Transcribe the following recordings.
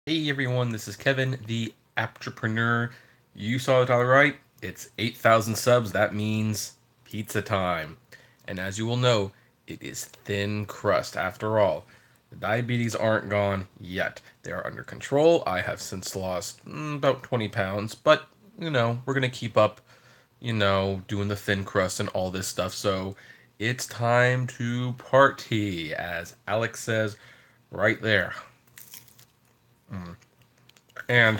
Hey everyone, this is Kevin, the Apptrepreneur. You saw it all right. It's 8,000 subs. That means pizza time. And as you will know, it is thin crust. After all, the diabetes aren't gone yet. They are under control. I have since lost about 20 pounds, but we're going to keep up, doing the thin crust and all this stuff. So it's time to party, as Alex says right there. And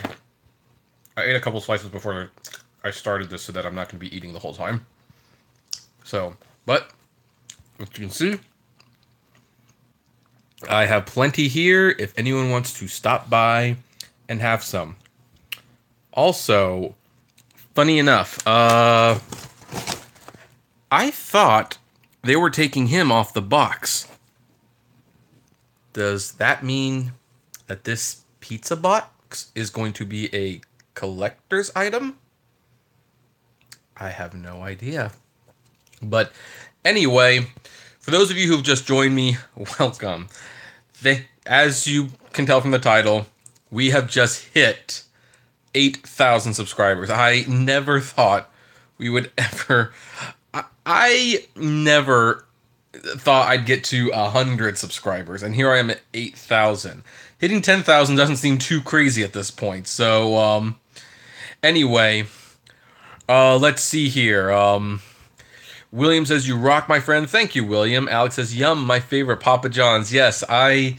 I ate a couple slices before I started this so that I'm not going to be eating the whole time. So, but as you can see, I have plenty here if anyone wants to stop by and have some. Also, funny enough, I thought they were taking him off the box. Does that mean that this pizza box is going to be a collector's item? I have no idea. But anyway, for those of you who've just joined me, welcome. As you can tell from the title, we have just hit 8,000 subscribers. I never thought we would ever. I never thought I'd get to 100 subscribers, and here I am at 8,000. Hitting 10,000 doesn't seem too crazy at this point. So, anyway, let's see here. William says, "You rock, my friend." Thank you, William. Alex says, "Yum, my favorite, Papa John's." Yes, I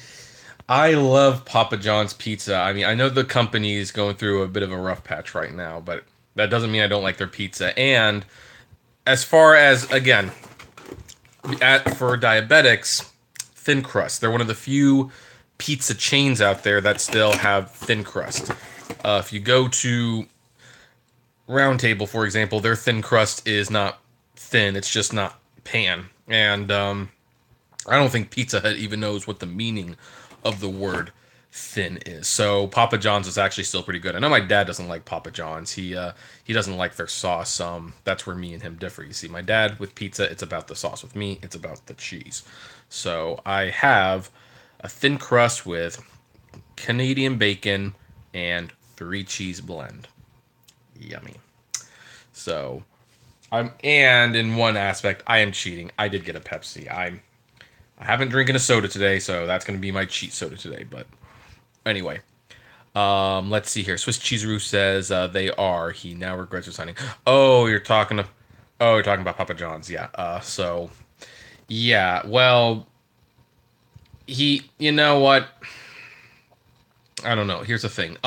love Papa John's pizza. I mean, I know the company is going through a bit of a rough patch right now, but that doesn't mean I don't like their pizza. And as far as, again, for diabetics, thin crust. They're one of the few pizza chains out there that still have thin crust. If you go to Round Table, for example, their thin crust is not thin; it's just not pan. And I don't think Pizza Hut even knows what the meaning of the word thin is. So Papa John's is actually still pretty good. I know my dad doesn't like Papa John's. He doesn't like their sauce. That's where me and him differ. You see, my dad with pizza, it's about the sauce. With me, it's about the cheese. So I have a thin crust with Canadian bacon and 3 cheese blend. Yummy. So and in one aspect, I am cheating. I did get a Pepsi. I haven't drinking a soda today, so that's going to be my cheat soda today. But anyway, let's see here. Swiss Cheeseroo says they are. He now regrets resigning. You're talking about Papa John's. Yeah. So yeah. Well, you know what? I don't know. Here's the thing.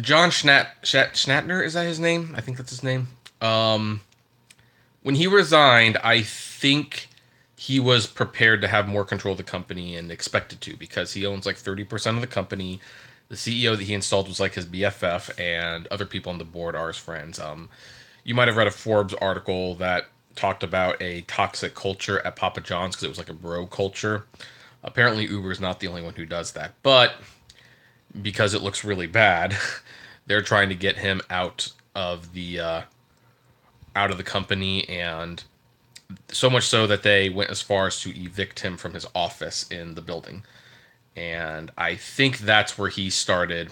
John Schnattner, is that his name? I think that's his name. Um, when he resigned, I think he was prepared to have more control of the company and expected to because he owns like 30% of the company. The CEO that he installed was like his BFF, and other people on the board are his friends. You might have read a Forbes article that talked about a toxic culture at Papa John's because it was like a bro culture. Apparently, Uber is not the only one who does that, but because it looks really bad, they're trying to get him out of the company, and so much so that they went as far as to evict him from his office in the building. And I think that's where he started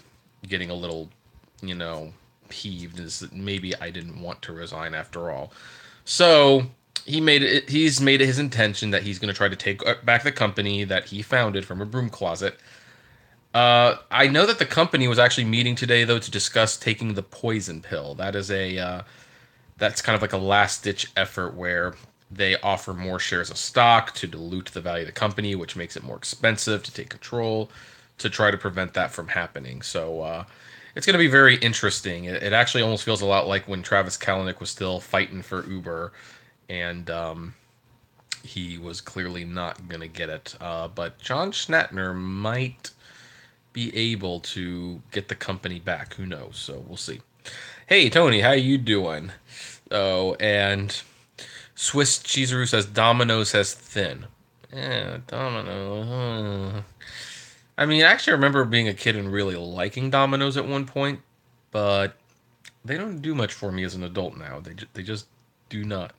getting a little, you know, peeved, is that maybe I didn't want to resign after all. So he's made it his intention that he's going to try to take back the company that he founded from a broom closet. I know that the company was actually meeting today, though, to discuss taking the poison pill. That's kind of like a last ditch effort where they offer more shares of stock to dilute the value of the company, which makes it more expensive to take control to try to prevent that from happening. So it's going to be very interesting. It actually almost feels a lot like when Travis Kalanick was still fighting for Uber, and he was clearly not going to get it. But John Schnattner might be able to get the company back. Who knows? So we'll see. Hey Tony, how you doing? Oh, and Swiss Cheeseroo says Domino's has thin. Yeah, Domino. I mean, I actually remember being a kid and really liking Domino's at one point, but they don't do much for me as an adult now. They just do not.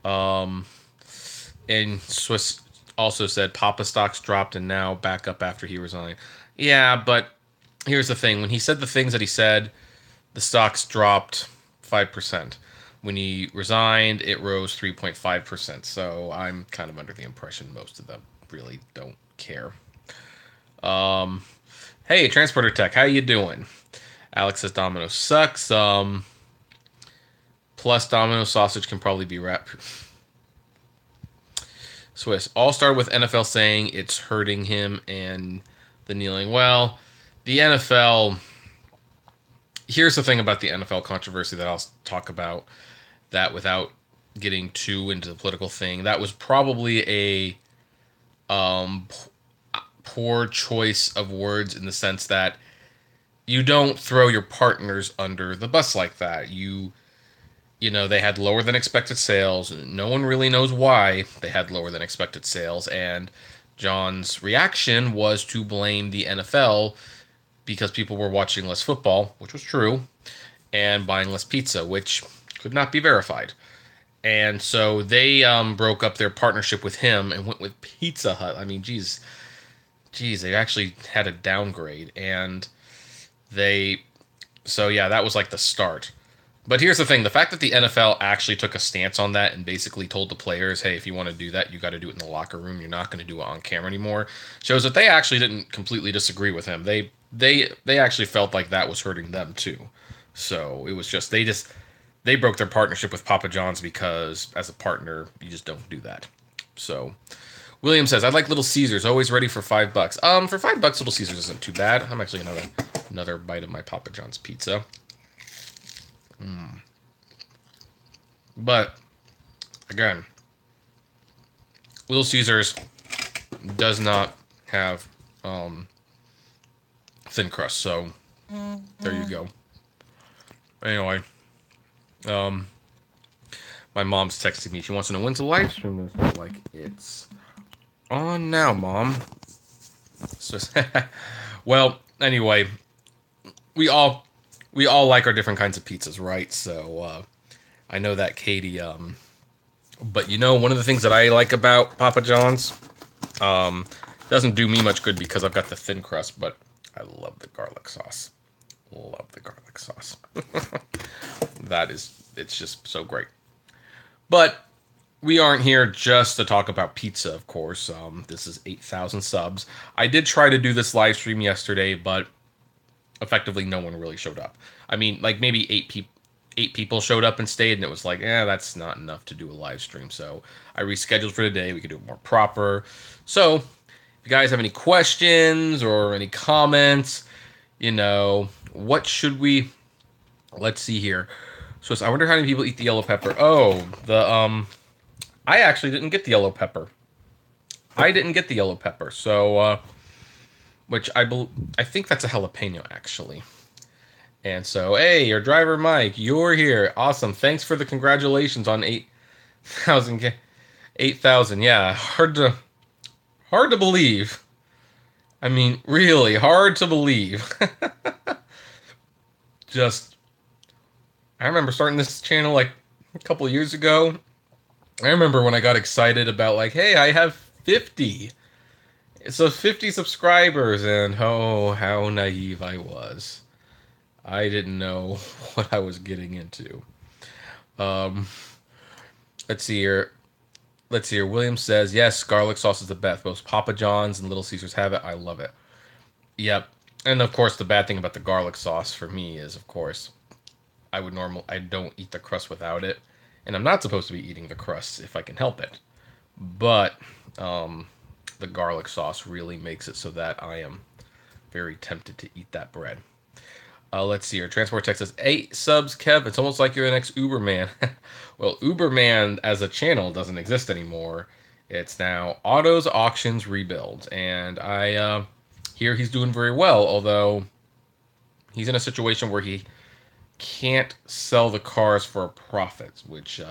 Um, and Swiss also said Papa stocks dropped and now back up after he resigned. Yeah, but here's the thing. When he said the things that he said, the stocks dropped 5%. When he resigned, it rose 3.5%. So I'm kind of under the impression most of them really don't care. Hey, Transporter Tech, how you doing? Alex says Domino sucks. Plus Domino sausage can probably be wrapped. Swiss. All started with NFL saying it's hurting him and the kneeling. Well, the NFL. Here's the thing about the NFL controversy that I'll talk about that without getting too into the political thing. That was probably a poor choice of words in the sense that you don't throw your partners under the bus like that. They had lower than expected sales. No one really knows why they had lower than expected sales. And John's reaction was to blame the NFL because people were watching less football, which was true, and buying less pizza, which could not be verified. And so they broke up their partnership with him and went with Pizza Hut. I mean, geez, they actually had a downgrade. And so yeah, that was like the start. But here's the thing, the fact that the NFL actually took a stance on that and basically told the players, hey, if you want to do that, you got to do it in the locker room. You're not going to do it on camera anymore. Shows that they actually didn't completely disagree with him. They actually felt like that was hurting them too. So it was they broke their partnership with Papa John's because as a partner, you just don't do that. So William says, I'd like Little Caesars, always ready for $5. For $5, Little Caesars isn't too bad. I'm actually another bite of my Papa John's pizza. But again, Little Caesars does not have thin crust, so there you go. Anyway, my mom's texting me. She wants to know when's the live stream is. Like, it's on now, Mom. So, well, anyway, we all like our different kinds of pizzas, right? So I know that Katie. But one of the things that I like about Papa John's, doesn't do me much good because I've got the thin crust, but I love the garlic sauce. Love the garlic sauce. It's just so great. But we aren't here just to talk about pizza, of course. This is 8,000 subs. I did try to do this live stream yesterday, but effectively no one really showed up. I mean, like maybe eight people showed up and stayed, and it was like, that's not enough to do a live stream. So I rescheduled for today. We could do it more proper. So if you guys have any questions or any comments, what should we? Let's see here. So I wonder how many people eat the yellow pepper. Oh, I actually didn't get the yellow pepper. I didn't get the yellow pepper. So, which I think that's a jalapeno actually. And so, hey, your driver Mike, you're here. Awesome. Thanks for the congratulations on 8,000. 8,000. Yeah, hard to believe. I mean, really hard to believe. I remember starting this channel like a couple of years ago. I remember when I got excited about like, hey, I have 50. So 50 subscribers, and oh, how naive I was. I didn't know what I was getting into. Let's see here. William says, yes, garlic sauce is the best. Both Papa John's and Little Caesars have it. I love it. Yep. And of course, the bad thing about the garlic sauce for me is, of course, I don't eat the crust without it. And I'm not supposed to be eating the crust if I can help it. But the garlic sauce really makes it so that I am very tempted to eat that bread. Let's see here. Transport Tech says, 8 subs, Kev. It's almost like you're the next Uberman. Well, Uberman as a channel doesn't exist anymore. It's now Autos, Auctions, Rebuilds. And I hear he's doing very well, although he's in a situation where he can't sell the cars for a profit, which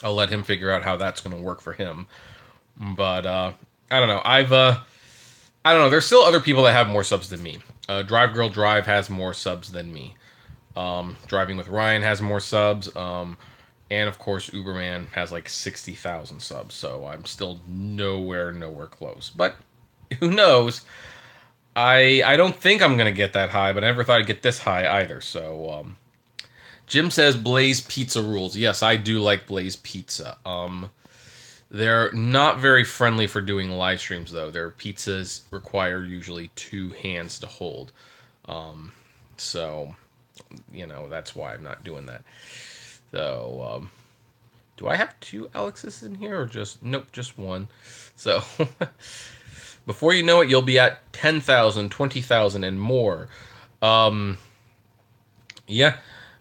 I'll let him figure out how that's going to work for him. But I don't know. I don't know. There's still other people that have more subs than me. Drive Girl Drive has more subs than me. Driving with Ryan has more subs. And of course, Uberman has like 60,000 subs. So I'm still nowhere close. But who knows? I don't think I'm gonna get that high, but I never thought I'd get this high either. So Jim says Blaze Pizza rules. Yes, I do like Blaze Pizza. They're not very friendly for doing live streams though. Their pizzas require usually two hands to hold. So, that's why I'm not doing that. So, do I have two Alexes in here or just nope, just one. So, before you know it, you'll be at 10,000, 20,000, and more. Um, yeah,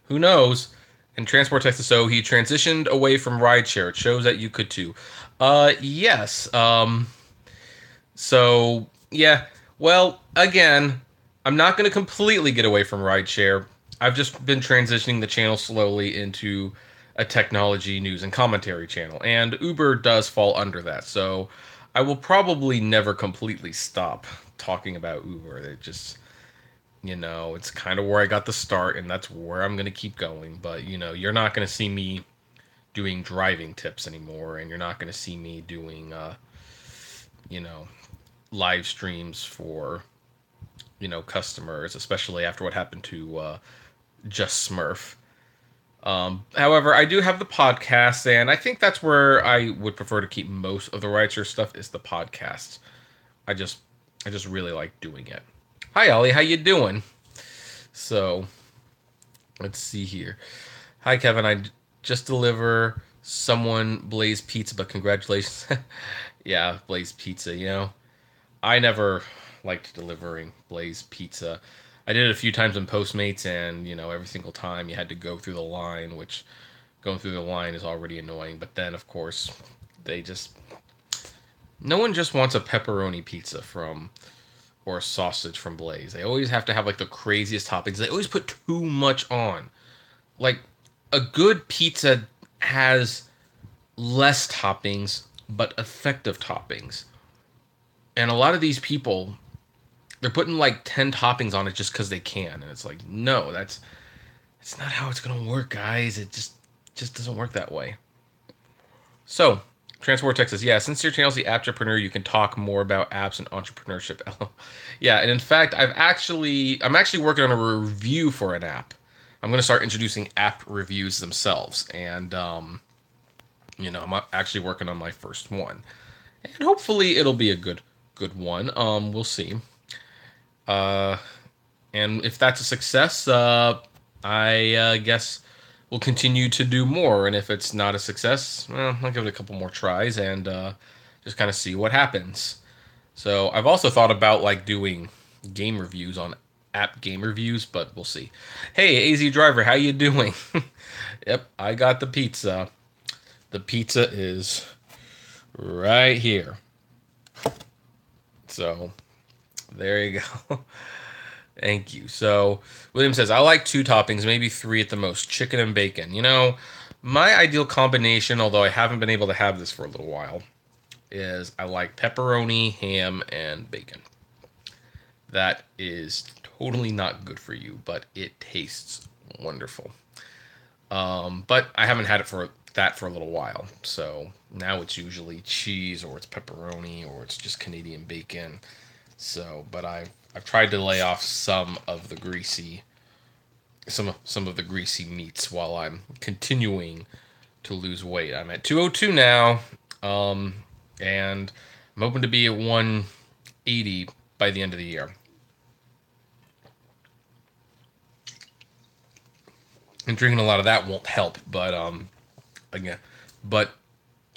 who knows? And Transport Texas, so he transitioned away from rideshare. It shows that you could too. Yes. So yeah. Well, again, I'm not going to completely get away from rideshare. I've just been transitioning the channel slowly into a technology news and commentary channel, and Uber does fall under that. So I will probably never completely stop talking about Uber. It just it's kind of where I got the start, and that's where I'm going to keep going. But, you're not going to see me doing driving tips anymore, and you're not going to see me doing, you know, live streams for, customers, especially after what happened to Just Smurf. However, I do have the podcast, and I think that's where I would prefer to keep most of the rideshare stuff is the podcast. I just, I just really like doing it. Hi, Ollie. How you doing? So, let's see here. Hi, Kevin. Just deliver someone Blaze Pizza, but congratulations. Yeah, Blaze Pizza. I never liked delivering Blaze Pizza. I did it a few times in Postmates, and every single time you had to go through the line, which going through the line is already annoying. But then, of course, they just no one just wants a pepperoni pizza from or a sausage from Blaze. They always have to have like the craziest toppings. They always put too much on. Like a good pizza has less toppings but effective toppings. And a lot of these people they're putting like 10 toppings on it just cuz they can, and it's like, "No, it's not how it's going to work, guys. It just doesn't work that way." So, Transport Texas, yeah, since your channel's the Apptrepreneur, you can talk more about apps and entrepreneurship. Yeah, and in fact, I'm actually working on a review for an app. I'm going to start introducing app reviews themselves, and I'm actually working on my first one, and hopefully it'll be a good one. We'll see. Uh, and if that's a success, I guess we'll continue to do more. And if it's not a success, well, I'll give it a couple more tries and just kind of see what happens. So I've also thought about like doing game reviews on app game reviews, but we'll see. Hey, AZ Driver, how you doing? Yep, I got the pizza. The pizza is right here. So there you go. Thank you. So William says, I like two toppings, maybe three at the most, chicken and bacon. My ideal combination, although I haven't been able to have this for a little while, is I like pepperoni, ham, and bacon. That is totally not good for you, but it tastes wonderful. But I haven't had it for a little while. So now it's usually cheese, or it's pepperoni, or it's just Canadian bacon. So, but I've tried to lay off some of the greasy meats while I'm continuing to lose weight. I'm at 202 now, and I'm hoping to be at 180 by the end of the year. And drinking a lot of that won't help, but again, but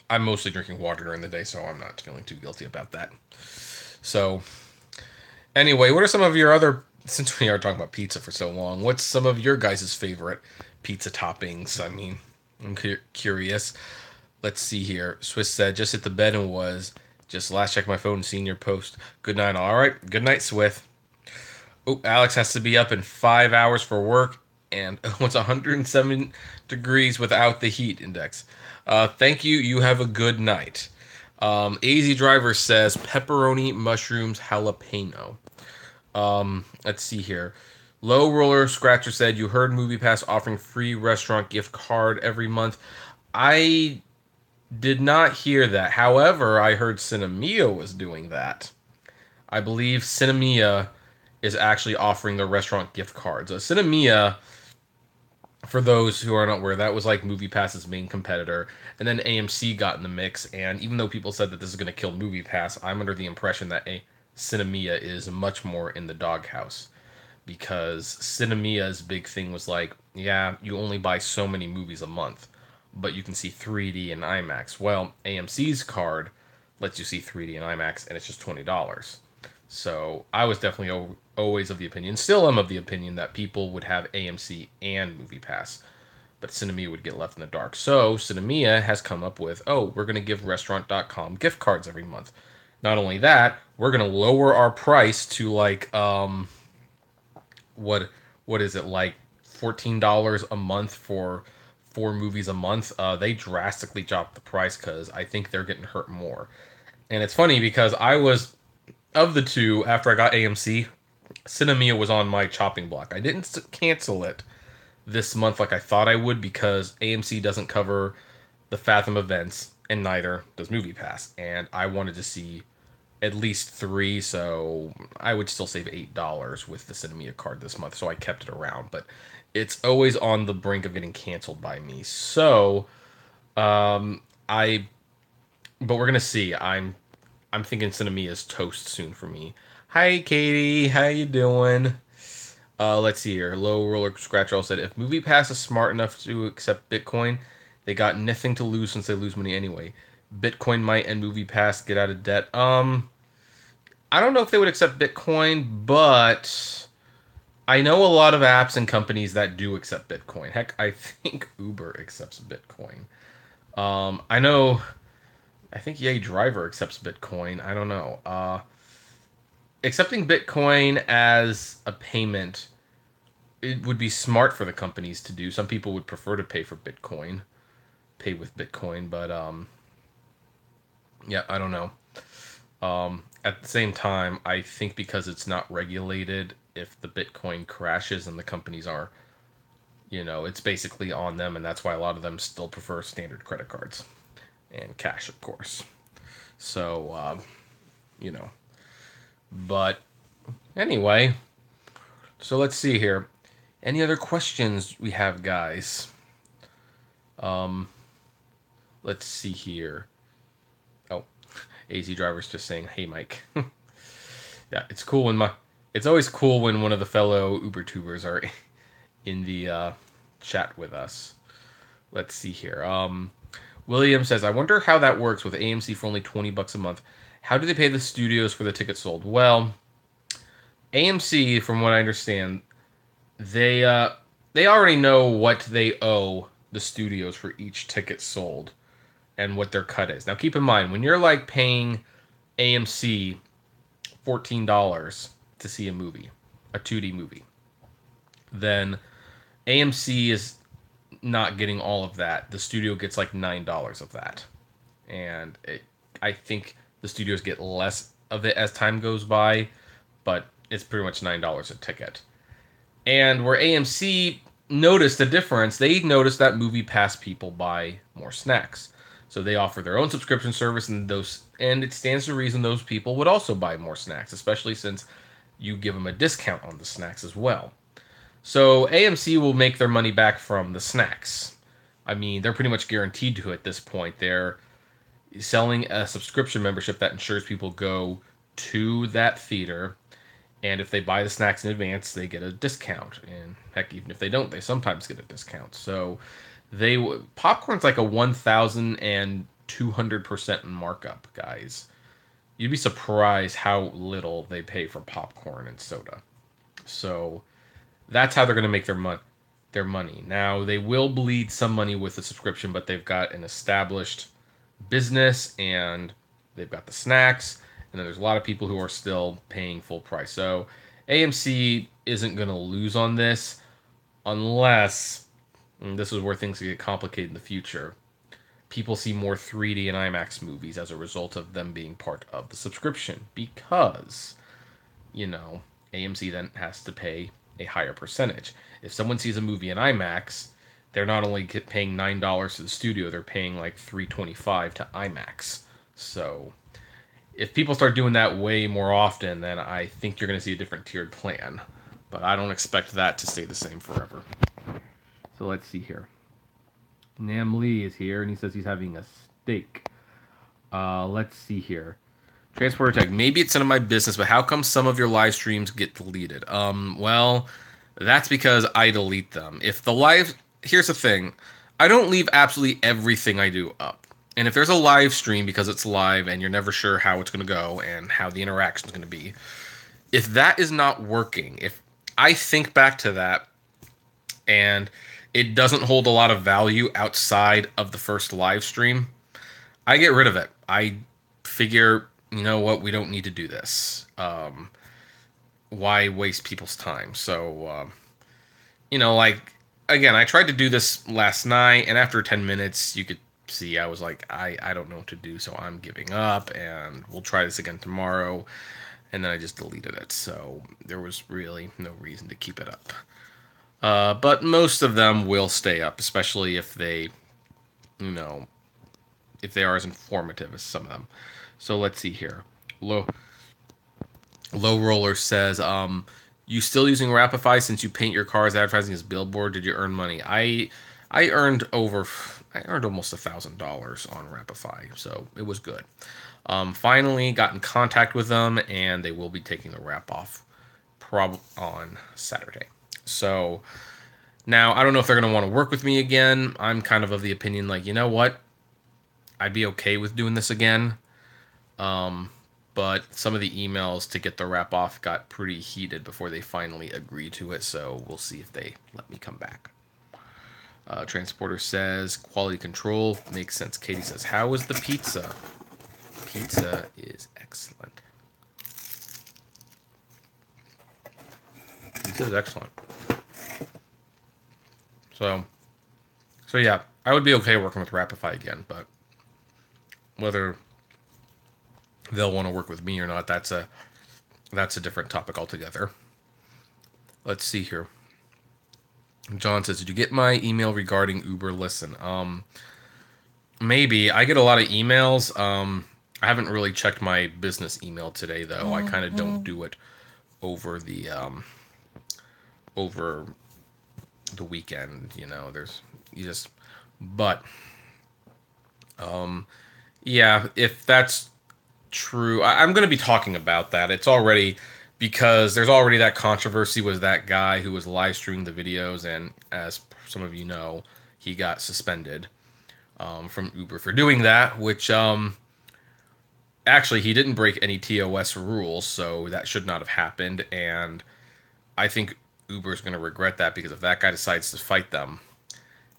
I'm mostly drinking water during the day, so I'm not feeling too guilty about that. So, anyway, what are some of your other, since we are talking about pizza for so long, what's some of your guys' favorite pizza toppings? I mean, I'm curious. Let's see here. Swiss said, just hit the bed and was just last check my phone and seen your post. Good night. All right. Good night, Swift. Oh, Alex has to be up in 5 hours for work, and it's 107 degrees without the heat index. Thank you. You have a good night. AZ Driver says pepperoni, mushrooms, jalapeno. Let's see here. Low Roller Scratcher said, you heard MoviePass offering free restaurant gift card every month. I did not hear that. However, I heard Cinemia was doing that. I believe Cinemia is actually offering the restaurant gift cards. Cinemia, for those who are not aware, that was like MoviePass's main competitor, and then AMC got in the mix. And even though people said that this is going to kill MoviePass, I'm under the impression that a Cinemia is much more in the doghouse because Cinemia's big thing was like, yeah, you only buy so many movies a month, but you can see 3D and IMAX. Well, AMC's card lets you see 3D and IMAX, and it's just $20. So I was definitely always of the opinion, still am of the opinion, that people would have AMC and MoviePass, but Cinemia would get left in the dark. So Cinemia has come up with, oh, we're going to give Restaurant.com gift cards every month. Not only that, we're going to lower our price to like what what is it, like $14 a month for 4 movies a month. They drastically dropped the price because I think they're getting hurt more. And it's funny because I was, of the two, after I got AMC, Cinemia was on my chopping block. I didn't cancel it this month like I thought I would because AMC doesn't cover the Fathom events, and neither does MoviePass. And I wanted to see at least 3, so I would still save $8 with the Cinemia card this month. So I kept it around, but it's always on the brink of getting canceled by me. So I, but we're gonna see. I'm thinking Cinemia is toast soon for me. Hi, Katie. How you doing? Let's see here. Low Roller Scratch All said, if MoviePass is smart enough to accept Bitcoin, they got nothing to lose since they lose money anyway. Bitcoin might and MoviePass get out of debt. I don't know if they would accept Bitcoin, but I know a lot of apps and companies that do accept Bitcoin. Heck, I think Uber accepts Bitcoin. I know. I think Yay Driver accepts Bitcoin. I don't know. Accepting Bitcoin as a payment, it would be smart for the companies to do. Some people would prefer to pay with Bitcoin, but yeah, I don't know. At the same time, I think because it's not regulated, if the Bitcoin crashes and the companies are, it's basically on them, and that's why a lot of them still prefer standard credit cards and cash, of course. So, you know, but anyway, so let's see here. Any other questions we have, guys? Let's see here. Oh, AZ Driver's just saying, "Hey, Mike." Yeah, it's always cool when one of the fellow Uber tubers are in the chat with us. Let's see here. William says, "I wonder how that works with AMC for only $20 a month. How do they pay the studios for the tickets sold?" Well, AMC, from what I understand, they already know what they owe the studios for each ticket sold and what their cut is. Now, keep in mind, when you're like paying AMC $14 to see a movie, a 2D movie, then AMC is not getting all of that. The studio gets like $9 of that. And I think the studios get less of it as time goes by, but it's pretty much $9 a ticket. And where AMC noticed the difference, they noticed that MoviePass people buy more snacks. So they offer their own subscription service, and it stands to reason those people would also buy more snacks, especially since you give them a discount on the snacks as well. So AMC will make their money back from the snacks. I mean, they're pretty much guaranteed to at this point. They're selling a subscription membership that ensures people go to that theater, and if they buy the snacks in advance, they get a discount. And heck, even if they don't, they sometimes get a discount. So popcorn's like a 1,200% markup, guys. You'd be surprised how little they pay for popcorn and soda. So that's how they're going to make their money. Now, they will bleed some money with the subscription, but they've got an established business, and they've got the snacks, and then there's a lot of people who are still paying full price. So AMC isn't going to lose on this unless, and this is where things get complicated in the future, people see more 3D and IMAX movies as a result of them being part of the subscription, because, AMC then has to pay a higher percentage. If someone sees a movie in IMAX, they're not only paying $9 to the studio, they're paying like $3.25 to IMAX. So if people start doing that way more often, then I think you're going to see a different tiered plan. But I don't expect that to stay the same forever. So let's see here. Nam Lee is here, and he says he's having a steak. Let's see here. Transporter Tech. Maybe it's none of my business, but how come some of your live streams get deleted? Well, that's because I delete them. If the live, here's the thing, I don't leave absolutely everything I do up. And if there's a live stream because it's live and you're never sure how it's going to go and how the interaction is going to be, if that is not working, if I think back to that and it doesn't hold a lot of value outside of the first live stream, I get rid of it. I figure, you know what, we don't need to do this. Why waste people's time? So, like, again, I tried to do this last night, and after 10 minutes, you could see I was like, I don't know what to do, so I'm giving up, and we'll try this again tomorrow. And then I just deleted it, so there was really no reason to keep it up. But most of them will stay up, especially if they, if they are as informative as some of them. So let's see here. Low Roller says, you still using Rapify since you paint your cars advertising as billboard? Did you earn money? I earned almost $1,000 on Rapify, so it was good. Finally got in contact with them, and they will be taking the wrap off on Saturday. So now I don't know if they're going to want to work with me again. I'm kind of the opinion, like, you know what? I'd be okay with doing this again. But some of the emails to get the wrap off got pretty heated before they finally agreed to it. So we'll see if they let me come back. Transporter says quality control makes sense. Katie says, how is the pizza? Pizza is excellent. Pizza is excellent. So yeah, I would be okay working with Rapify again, but whether they'll want to work with me or not, that's a different topic altogether. Let's see here. John says, did you get my email regarding Uber Listen? Maybe. I get a lot of emails. I haven't really checked my business email today, though. I kind of don't do it over the weekend. Yeah, if that's true, I'm going to be talking about that. It's already, because there's already that controversy with that guy who was live streaming the videos, and as some of you know, he got suspended from Uber for doing that, which actually he didn't break any TOS rules, so that should not have happened. And I think Uber's going to regret that, because if that guy decides to fight them,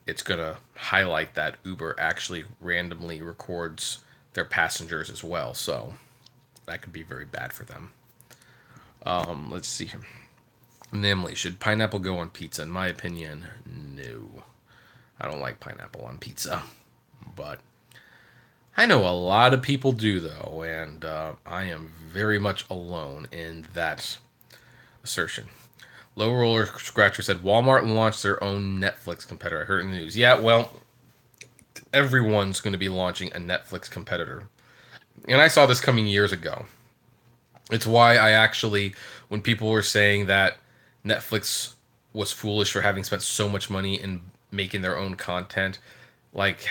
it's going to highlight that Uber actually randomly records their passengers as well. So that could be very bad for them. Let's see here. Namely, should pineapple go on pizza? In my opinion, no. I don't like pineapple on pizza. But I know a lot of people do, though, and I am very much alone in that assertion. Low Roller Scratcher said, Walmart launched their own Netflix competitor. I heard in the news. Yeah, well, everyone's going to be launching a Netflix competitor. And I saw this coming years ago. It's why I actually, when people were saying that Netflix was foolish for having spent so much money in making their own content, like,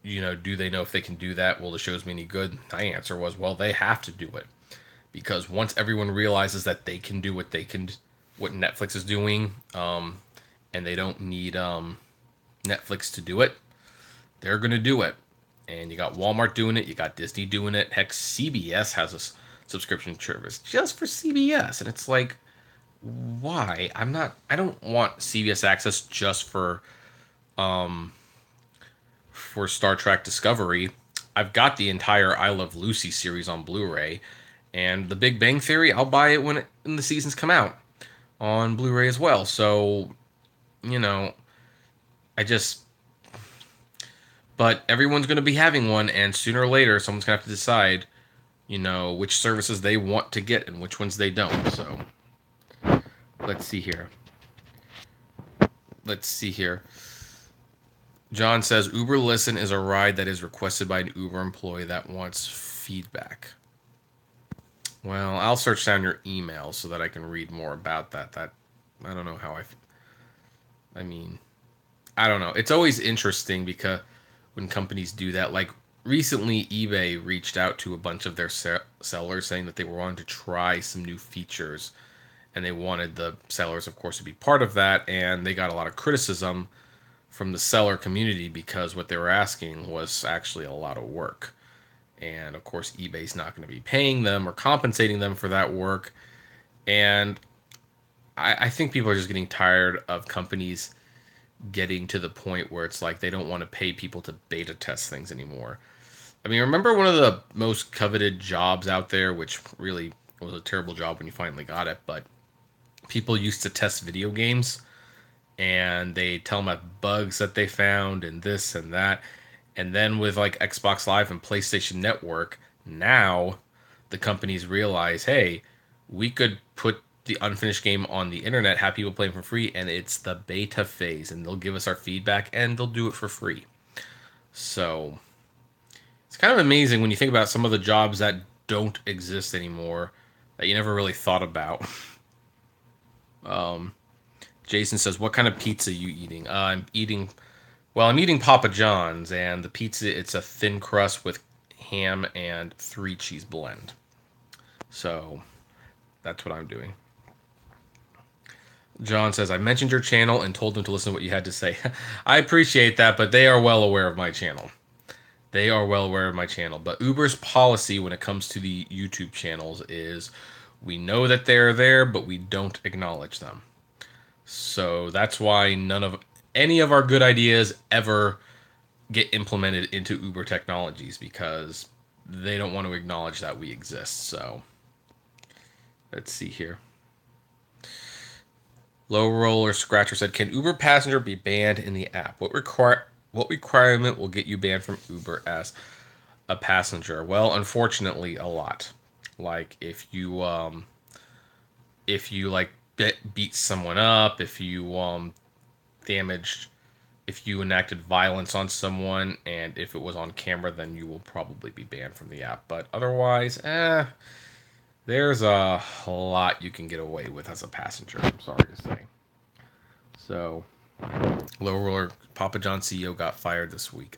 do they know if they can do that? Will the shows be any good? My answer was, well, they have to do it. Because once everyone realizes that they can do what Netflix is doing, and they don't need Netflix to do it, they're going to do it. And you got Walmart doing it, you got Disney doing it. Heck, CBS has a subscription service just for CBS, and it's like, why? I don't want CBS access just for Star Trek Discovery. I've got the entire I Love Lucy series on Blu-ray, and The Big Bang Theory, I'll buy it when the seasons come out on Blu-ray as well. So, but everyone's going to be having one, and sooner or later, someone's going to have to decide, which services they want to get and which ones they don't. So, let's see here. John says, Uber Listen is a ride that is requested by an Uber employee that wants feedback. Well, I'll search down your email so that I can read more about that. I don't know how I mean, I don't know. It's always interesting because when companies do that, like recently eBay reached out to a bunch of their sellers saying that they were wanting to try some new features and they wanted the sellers of course to be part of that, and they got a lot of criticism from the seller community because what they were asking was actually a lot of work. And of course, eBay's not going to be paying them or compensating them for that work. And I think people are just getting tired of companies getting to the point where it's like they don't want to pay people to beta test things anymore. I mean, remember one of the most coveted jobs out there, which really was a terrible job when you finally got it, but people used to test video games and they tell them about bugs that they found and this and that. And then with like Xbox Live and PlayStation Network, now the companies realize, hey, we could put the unfinished game on the internet, have people playing for free, and it's the beta phase, and they'll give us our feedback and they'll do it for free. So it's kind of amazing when you think about some of the jobs that don't exist anymore that you never really thought about. Um, Jason says, "What kind of pizza are you eating?" I'm eating Papa John's, and the pizza, it's a thin crust with ham and 3 cheese blend. So that's what I'm doing. John says, I mentioned your channel and told them to listen to what you had to say. I appreciate that, but they are well aware of my channel. They are well aware of my channel. But Uber's policy when it comes to the YouTube channels is we know that they're there, but we don't acknowledge them. So that's why none of any of our good ideas ever get implemented into Uber technologies because they don't want to acknowledge that we exist. So let's see here. Low Roller Scratcher said, "Can Uber passenger be banned in the app? What requirement will get you banned from Uber as a passenger?" Well, unfortunately, a lot. Like if you like beat someone up, if you damaged, if you enacted violence on someone, and if it was on camera, then you will probably be banned from the app. But otherwise, there's a lot you can get away with as a passenger, I'm sorry to say. So, Low Roller Papa John CEO got fired this week.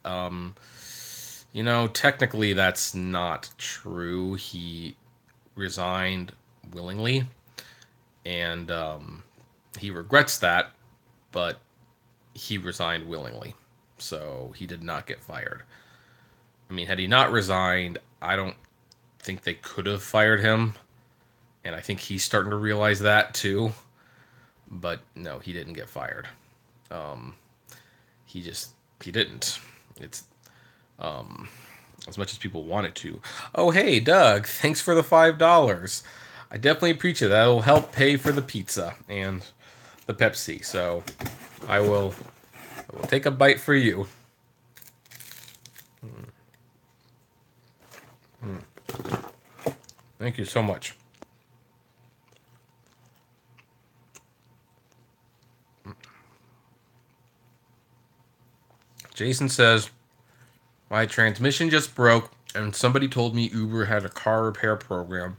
Technically that's not true. He resigned willingly, and he regrets that, but he resigned willingly. So he did not get fired. I mean, had he not resigned, I don't think they could have fired him. And I think he's starting to realize that too. But no, he didn't get fired. Um, he didn't. It's as much as people wanted to. Oh, hey, Doug, thanks for the $5. I definitely appreciate that. It'll help pay for the pizza and the Pepsi. So I will take a bite for you. Thank you so much. Jason says, my transmission just broke, and somebody told me Uber had a car repair program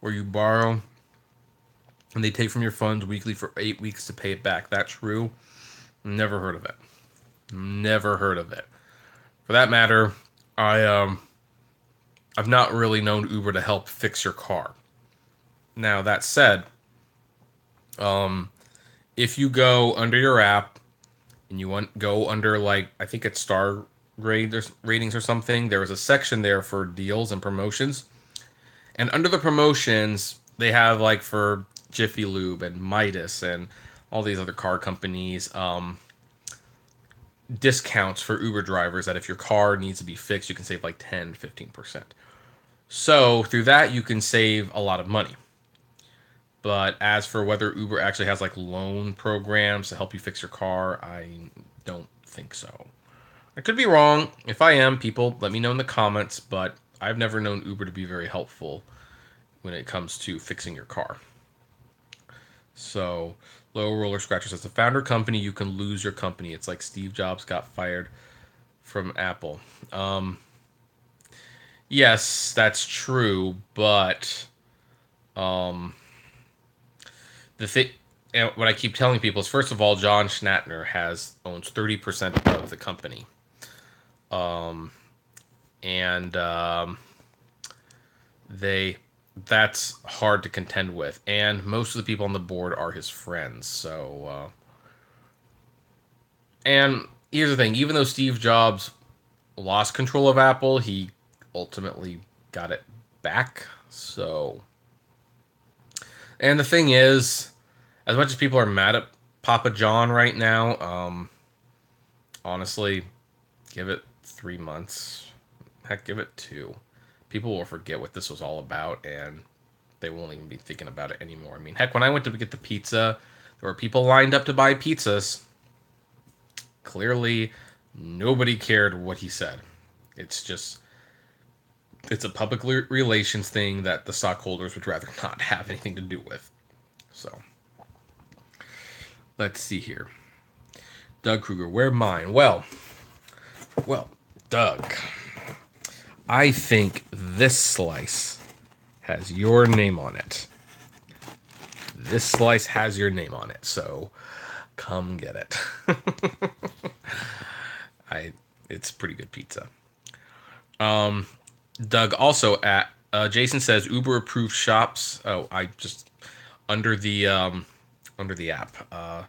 where you borrow and they take from your funds weekly for 8 weeks to pay it back. That true? Never heard of it. Never heard of it. For that matter, I've not really known Uber to help fix your car. Now that said, if you go under your app and you want go under, like, I think it's star grade or ratings or something, there was a section there for deals and promotions. And under the promotions, they have like for Jiffy Lube and Midas and all these other car companies, discounts for Uber drivers that if your car needs to be fixed, you can save like 10-15%. So through that, you can save a lot of money. But as for whether Uber actually has like loan programs to help you fix your car, I don't think so. I could be wrong. If I am, people let me know in the comments, but I've never known Uber to be very helpful when it comes to fixing your car. So, Low Roller Scratcher says, the founder company, you can lose your company. It's like Steve Jobs got fired from Apple. Yes, that's true, but um, the thing, and what I keep telling people is, first of all, John Schnattner owns 30% of the company, and they that's hard to contend with, and most of the people on the board are his friends. So, and here's the thing: even though Steve Jobs lost control of Apple, he ultimately got it back. So, and the thing is, as much as people are mad at Papa John right now, honestly, give it 3 months. Heck, give it two. People will forget what this was all about, and they won't even be thinking about it anymore. I mean, heck, when I went to get the pizza, there were people lined up to buy pizzas. Clearly, nobody cared what he said. It's just, it's a public relations thing that the stockholders would rather not have anything to do with. So, let's see here. Doug Kruger, where mine? Well, Doug, I think this slice has your name on it. This slice has your name on it, so come get it. I it's pretty good pizza. Doug also at Jason says Uber approved shops. Oh, I just under the under the app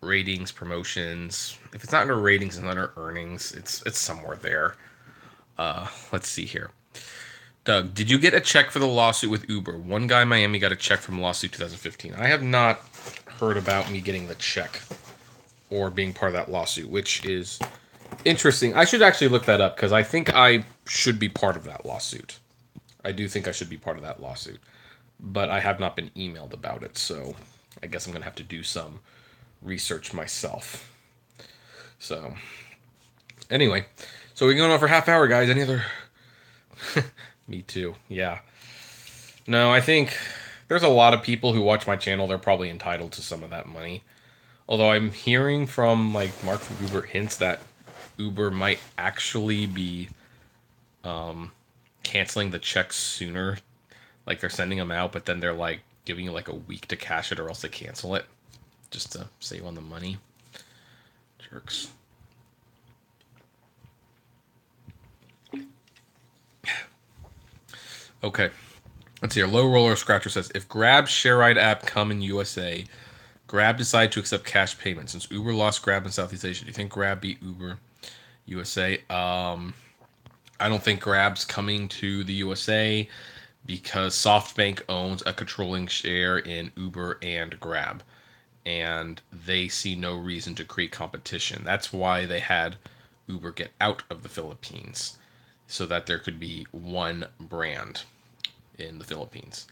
ratings promotions. If it's not under ratings, it's under earnings. It's somewhere there. Let's see here. Doug, did you get a check for the lawsuit with Uber? One guy in Miami got a check from lawsuit 2015. I have not heard about me getting the check or being part of that lawsuit, which is interesting. I should actually look that up because I think I should be part of that lawsuit. I do think I should be part of that lawsuit, but I have not been emailed about it, so I guess I'm going to have to do some research myself. So, anyway, so we're going on for half hour, guys. Any other? Me too. Yeah. No, I think there's a lot of people who watch my channel. They're probably entitled to some of that money. Although I'm hearing from like Mark from Uber hints that Uber might actually be canceling the checks sooner. Like they're sending them out, but then they're like giving you like a week to cash it or else they cancel it. Just to save on the money. Jerks. Okay. Let's see here. Low Roller Scratcher says, if Grab's share ride app come in USA, Grab decided to accept cash payments. Since Uber lost Grab in Southeast Asia, do you think Grab beat Uber USA? I don't think Grab's coming to the USA because SoftBank owns a controlling share in Uber and Grab, and they see no reason to create competition. That's why they had Uber get out of the Philippines, so that there could be one brand in the Philippines.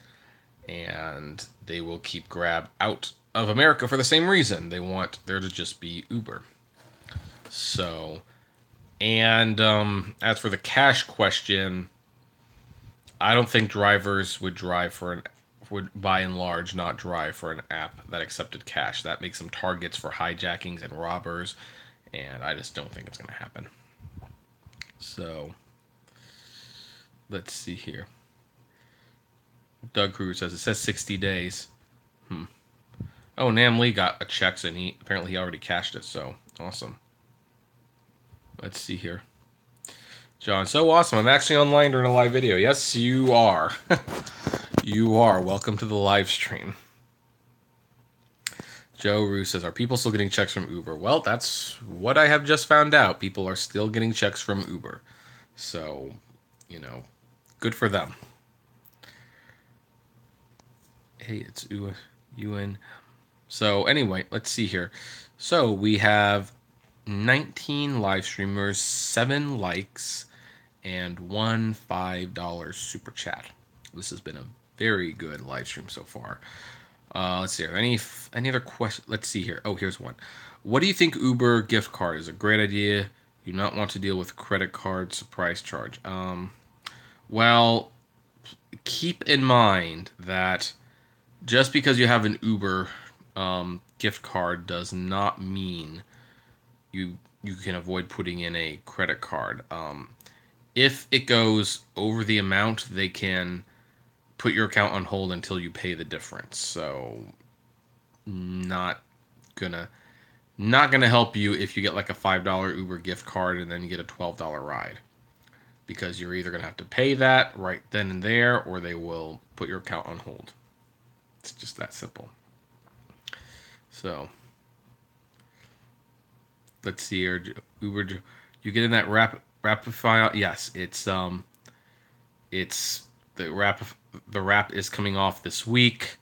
And they will keep Grab out of America for the same reason. They want there to just be Uber. So, and as for the cash question, I don't think drivers would by and large not drive for an app that accepted cash. That makes them targets for hijackings and robbers, and I just don't think it's going to happen. So, let's see here. Doug Kruger says it says 60 days. Oh, Nam Lee got a check and he already cashed it, so awesome. Let's see here. John, so awesome. I'm actually online during a live video. Yes, you are. You are. Welcome to the live stream. Joe Rue says, are people still getting checks from Uber? Well, that's what I have just found out. People are still getting checks from Uber. So, good for them. Hey, it's Ewan. So, anyway, let's see here. So, we have 19 live streamers, 7 likes, and one $5 super chat. This has been a very good live stream so far. Let's see here. Any other questions? Let's see here. Oh, here's one. What do you think Uber gift card is a great idea? You do not want to deal with credit card surprise charge. Well, keep in mind that just because you have an Uber gift card does not mean you can avoid putting in a credit card. If it goes over the amount, they can put your account on hold until you pay the difference. So not gonna not gonna help you if you get like a $5 Uber gift card and then you get a $12 ride, because you're either gonna have to pay that right then and there, or they will put your account on hold. It's just that simple. So let's see here. Uber, you get in that rapid file? Yes, it's the wrap is coming off this week.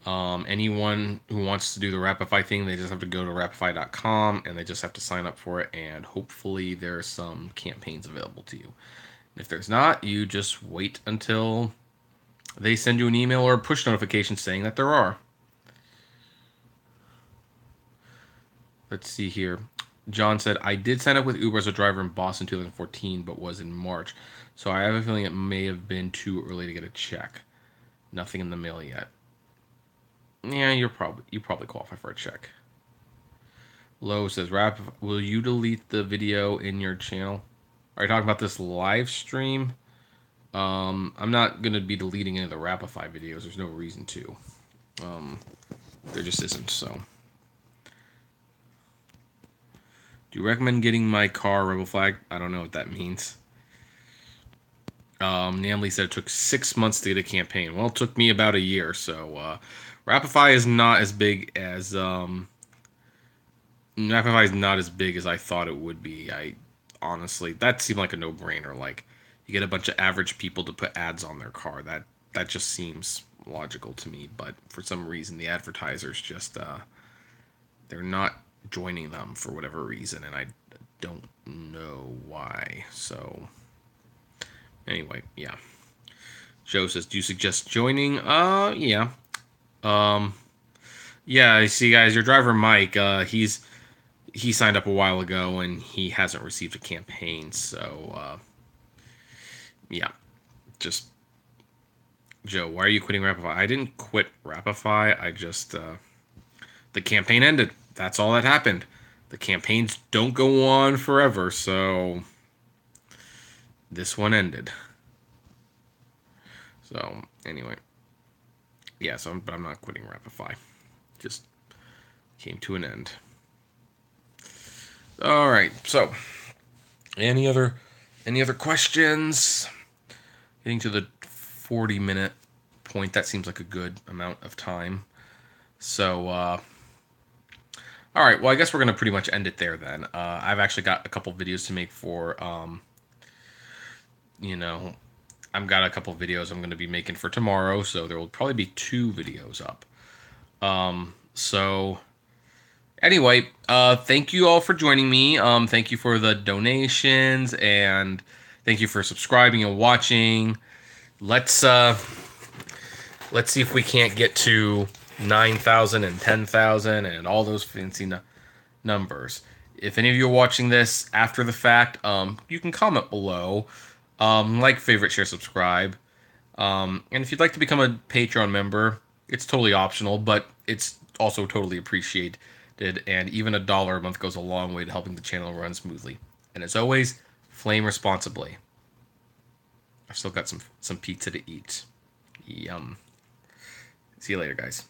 Anyone who wants to do the Rapify thing, they just have to go to rapify.com and they just have to sign up for it, and hopefully there's some campaigns available to you. If there's not, you just wait until they send you an email or a push notification saying that there are. Let's see here. John said, I did sign up with Uber as a driver in Boston 2014, but was in March. So I have a feeling it may have been too early to get a check. Nothing in the mail yet. Yeah, you probably qualify for a check. Lowe says, will you delete the video in your channel? Are you talking about this live stream? I'm not going to be deleting any of the Rapify videos. There's no reason to. There just isn't, so. Do you recommend getting my car Rebel Flag? I don't know what that means. Namely said it took 6 months to get a campaign. Well, it took me about a year, so Rapify is not as big as Rapify is not as big as I thought it would be. I honestly, that seemed like a no-brainer. Like, you get a bunch of average people to put ads on their car. That just seems logical to me. But for some reason, the advertisers just they're not joining them for whatever reason, and I don't know why. So anyway, yeah. Joe says, "Do you suggest joining?" Yeah. Yeah. I see, guys. Your driver Mike. He signed up a while ago and he hasn't received a campaign. So yeah. Just Joe, why are you quitting Rapify? I didn't quit Rapify. I just the campaign ended. That's all that happened. The campaigns don't go on forever, so this one ended. So anyway, yeah. But I'm not quitting Rapify. Just came to an end. All right. So, any other questions? Getting to the 40-minute point, that seems like a good amount of time. So, all right. Well, I guess we're gonna pretty much end it there then. I've actually got a couple videos to make for, you know, I've got a couple videos I'm going to be making for tomorrow, so there will probably be 2 videos up. So anyway, thank you all for joining me. Thank you for the donations, and thank you for subscribing and watching. Let's see if we can't get to 9,000 and 10,000 and all those fancy numbers. If any of you are watching this after the fact, you can comment below. Like, favorite, share, subscribe. And if you'd like to become a Patreon member, it's totally optional, but it's also totally appreciated. And even $1 a month goes a long way to helping the channel run smoothly. And as always, flame responsibly. I've still got some pizza to eat. Yum. See you later, guys.